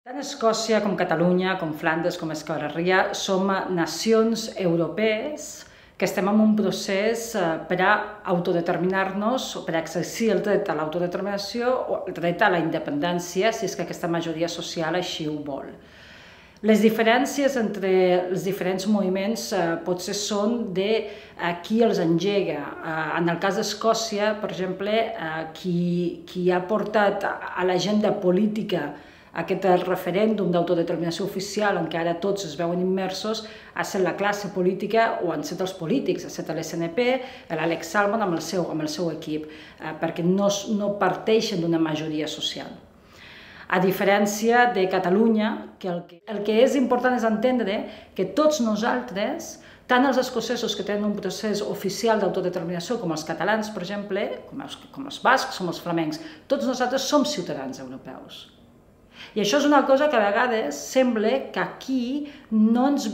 Tant Escòcia com Catalunya, com Flandes, com Esquerra Ria, som nacions europees que estem en un procés per a autodeterminar-nos o per a exercir el dret a l'autodeterminació o el dret a la independència, si és que aquesta majoria social així ho vol. Les diferències entre els diferents moviments potser són de qui els engega. En el cas d'Escòcia, per exemple, qui ha portat a l'agenda política aquest referèndum d'autodeterminació oficial en què ara tots es veuen immersos ha estat la classe política o han estat els polítics, ha estat l'SNP, l'Alex Salmond amb el seu equip, perquè no parteixen d'una majoria social. A diferència de Catalunya, que el que és important és entendre que tots nosaltres, tant els escocesos que tenen un procés oficial d'autodeterminació com els catalans, per exemple, com els bascs, com els flamencs, tots nosaltres som ciutadans europeus. I això és una cosa que a vegades sembla que aquí no ens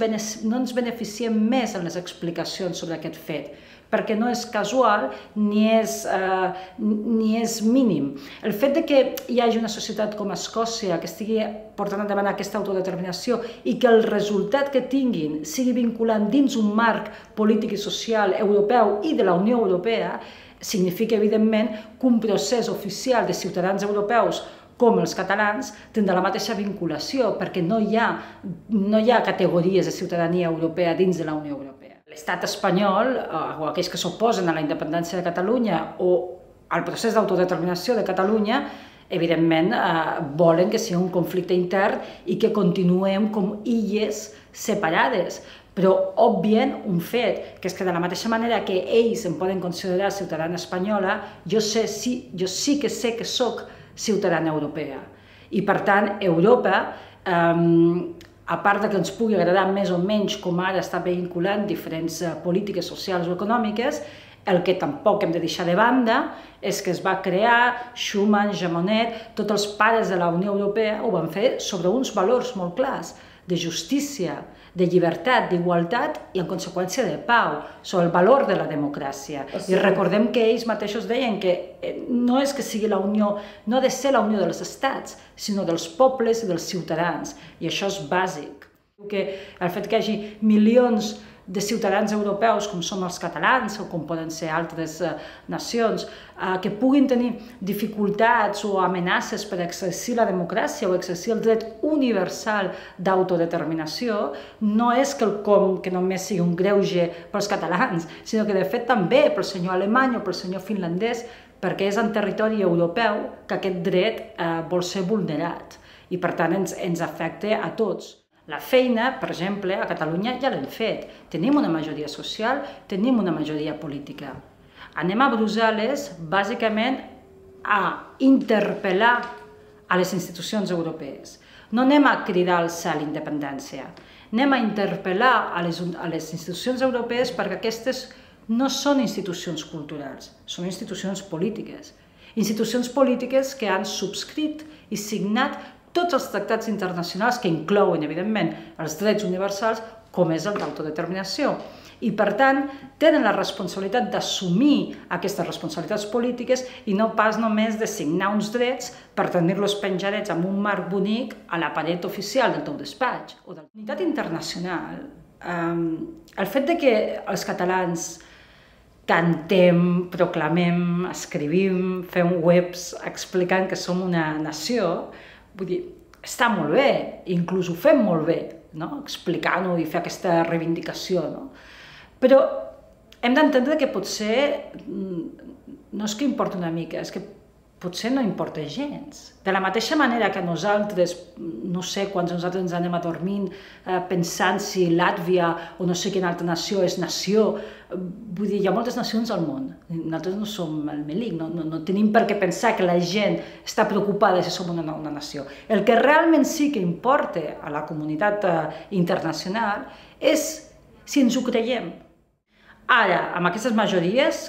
beneficiem més en les explicacions sobre aquest fet, perquè no és casual ni és mínim. El fet que hi hagi una societat com Escòcia que estigui portant endavant aquesta autodeterminació i que el resultat que tinguin sigui vinculant dins un marc polític i social europeu i de la Unió Europea significa, evidentment, que un procés oficial de ciutadans europeus com els catalans tindrà la mateixa vinculació, perquè no hi ha categories de ciutadania europea dins de la Unió Europea. L'estat espanyol, o aquells que s'oposen a la independència de Catalunya o al procés d'autodeterminació de Catalunya, evidentment volen que sigui un conflicte intern i que continuem com illes separades, però obvien un fet, que és que de la mateixa manera que ells em poden considerar ciutadana espanyola, jo sí que sé que soc ciutadana europea. I per tant, Europa, a part que ens pugui agradar més o menys com ara està vinculant diferents polítiques socials o econòmiques, el que tampoc hem de deixar de banda és que es va crear, Schuman, Jean Monnet, tots els pares de la Unió Europea ho van fer sobre uns valors molt clars, de justícia, de llibertat, d'igualtat i, en conseqüència, de pau, sobre el valor de la democràcia. I recordem que ells mateixos deien que no és que sigui la Unió, no ha de ser la Unió dels estats, sinó dels pobles i dels ciutadans, i això és bàsic. El fet que hi hagi milions de ciutadans europeus, com són els catalans o com poden ser altres nacions, que puguin tenir dificultats o amenaces per exercir la democràcia o exercir el dret universal d'autodeterminació, no és quelcom que només sigui un greuge pels catalans, sinó que de fet també pel senyor alemany o pel senyor finlandès, perquè és en territori europeu que aquest dret vol ser vulnerat i per tant ens afecta a tots. La feina, per exemple, a Catalunya ja l'hem fet. Tenim una majoria social, tenim una majoria política. Anem a Brussel·les, bàsicament, a interpel·lar a les institucions europees. No anem a cridar al cel l'independència. Anem a interpel·lar a les institucions europees perquè aquestes no són institucions culturals, són institucions polítiques. Institucions polítiques que han subscrit i signat tots els tractats internacionals que inclouen, evidentment, els drets universals, com és el d'autodeterminació. I, per tant, tenen la responsabilitat d'assumir aquestes responsabilitats polítiques i no pas només de signar uns drets per tenir-los penjadets amb un marc bonic a la paret oficial del teu despatx. La unitat internacional, el fet que els catalans cantem, proclamem, escrivim, fem webs explicant que som una nació, vull dir, està molt bé, inclús ho fem molt bé, explicant-ho i fer aquesta reivindicació. Però hem d'entendre que potser no és que importa una mica, és que potser no importa gens. De la mateixa manera que nosaltres, no sé, quan nosaltres ens anem adormint pensant si Làtvia o no sé quina altra nació és nació, vull dir, hi ha moltes nacions al món. Nosaltres no som el melic, no tenim per què pensar que la gent està preocupada si som una nació. El que realment sí que importa a la comunitat internacional és si ens ho creiem. Ara, amb aquestes majories,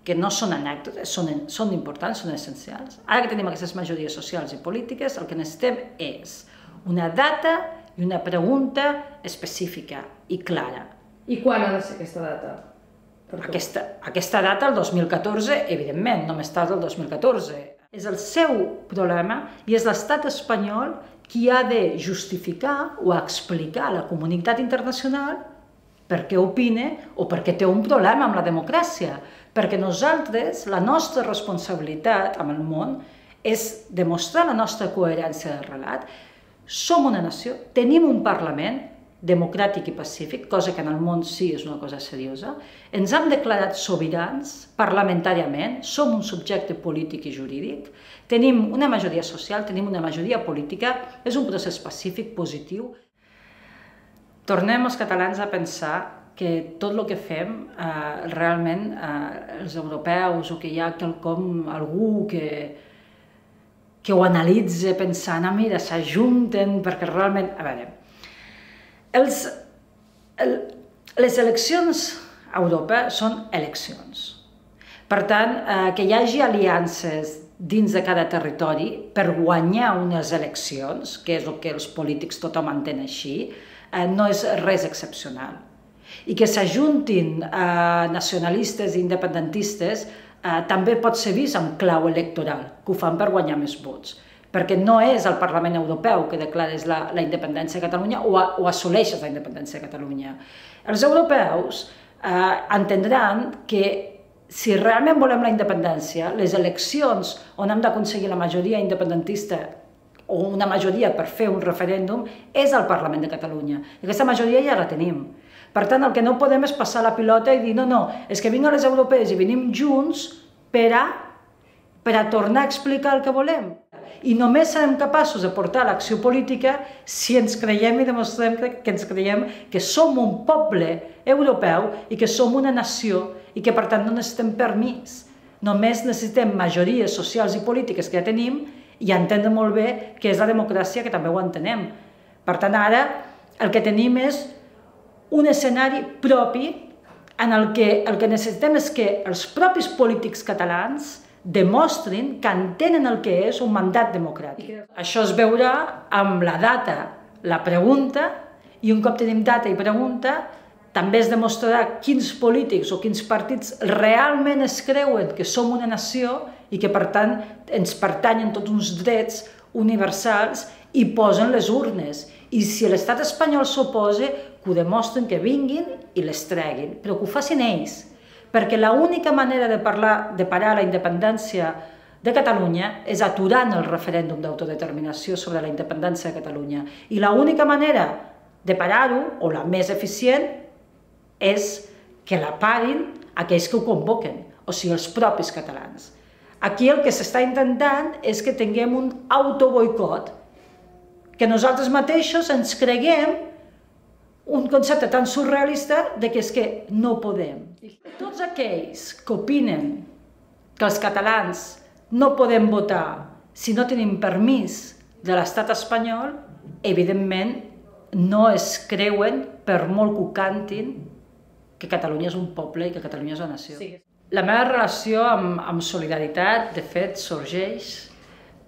que no són anècdotes, són importants, són essencials. Ara que tenim aquestes majories socials i polítiques, el que necessitem és una data i una pregunta específica i clara. I quan ha de ser aquesta data? Aquesta data, el 2014, evidentment, no més tard del 2014. És el seu problema i és l'estat espanyol qui ha de justificar o explicar a la comunitat internacional per què opina o per què té un problema amb la democràcia. Perquè nosaltres, la nostra responsabilitat amb el món és demostrar la nostra coherència de relat. Som una nació, tenim un Parlament democràtic i pacífic, cosa que en el món sí és una cosa seriosa. Ens hem declarat sobirans parlamentàriament, som un subjecte polític i jurídic, tenim una majoria social, tenim una majoria política, és un procés pacífic, positiu. Tornem els catalans a pensar que tot el que fem, realment, els europeus, o que hi ha quelcom, algú que ho analitza pensant, mira, s'ajunten, perquè realment... A veure, les eleccions a Europa són eleccions. Per tant, que hi hagi aliances dins de cada territori per guanyar unes eleccions, que és el que els polítics tothom entén així, no és res excepcional. I que s'ajuntin nacionalistes i independentistes també pot ser vist en clau electoral, que ho fan per guanyar més vots. Perquè no és el Parlament Europeu que declares la independència de Catalunya o assoleixes la independència de Catalunya. Els europeus entendran que si realment volem la independència, les eleccions on hem d'aconseguir la majoria independentista o una majoria per fer un referèndum és el Parlament de Catalunya. I aquesta majoria ja la tenim. Per tant, el que no podem és passar la pilota i dir no, és que vinguin les europees i venim junts per a tornar a explicar el que volem. I només serem capaços de portar l'acció política si ens creiem i demostrem que ens creiem que som un poble europeu i que som una nació i que per tant no necessitem permís. Només necessitem majories socials i polítiques que ja tenim i entendre molt bé què és la democràcia, que també ho entenem. Per tant, ara el que tenim és un escenari propi en el que necessitem és que els propis polítics catalans demostrin que entenen el que és un mandat democràtic. Això es veurà amb la data, la pregunta, i un cop tenim data i pregunta, també es demostrarà quins polítics o quins partits realment es creuen que som una nació i que, per tant, ens pertanyen tots uns drets universals i posen les urnes. I si l'estat espanyol s'oposa, que ho demostren, que vinguin i les treguin, però que ho facin ells. Perquè l'única manera de parar la independència de Catalunya és aturant el referèndum d'autodeterminació sobre la independència de Catalunya. I l'única manera de parar-ho, o la més eficient, és que la parin aquells que ho convoquen, o sigui, els propis catalans. Aquí el que s'està intentant és que tinguem un autoboicot, que nosaltres mateixos ens creguem un concepte tan surrealista de que és que no podem. Tots aquells que opinen que els catalans no podem votar si no tenim permís de l'estat espanyol, evidentment no es creuen, per molt que ho cantin, que Catalunya és un poble i que Catalunya és una nació. La meva relació amb Solidaritat, de fet, sorgeix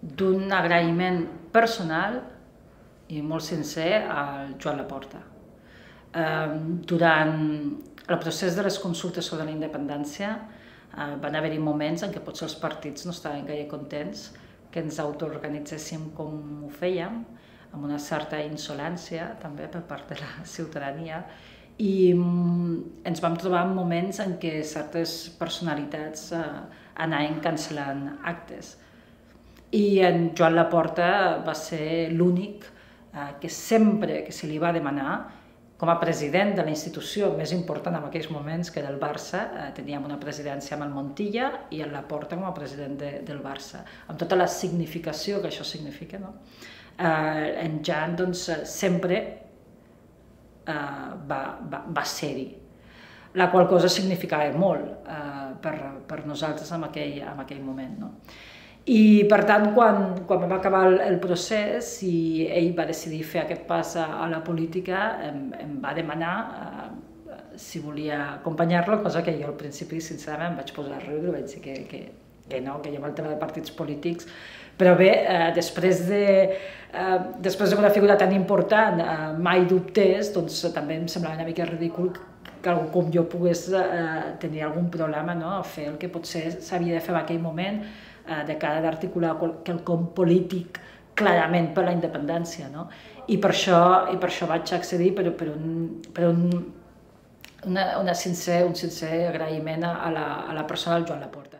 d'un agraïment personal i molt sincer al Joan Laporta. Durant el procés de les consultes sobre la independència van haver-hi moments en què potser els partits no estaven gaire contents que ens autoorganitzéssim com ho fèiem, amb una certa insolència també per part de la ciutadania, i ens vam trobar en moments en què certes personalitats anaven cancel·lant actes. I en Joan Laporta va ser l'únic que sempre que se li va demanar, com a president de la institució més important en aquells moments, que era el Barça, teníem una presidència amb el Montilla i el Laporta com a president del Barça, amb tota la significació que això significa. En Jan sempre va ser-hi, la qual cosa significava molt per nosaltres en aquell moment. I, per tant, quan va acabar el procés i ell va decidir fer aquest pas a la política, em va demanar si volia acompanyar-lo, cosa que jo al principi, sincerament, em vaig posar a riure, vaig dir que no, que jo amb el tema de partits polítics. Però bé, després d'una figura tan important mai dubtés, doncs també em semblava una mica ridícul que algú com jo pogués tenir algun problema a fer el que potser s'havia de fer en aquell moment, de cara d'articular quelcom polític clarament per la independència, no? I per això vaig accedir un sincer agraïment a la persona del Joan Laporta.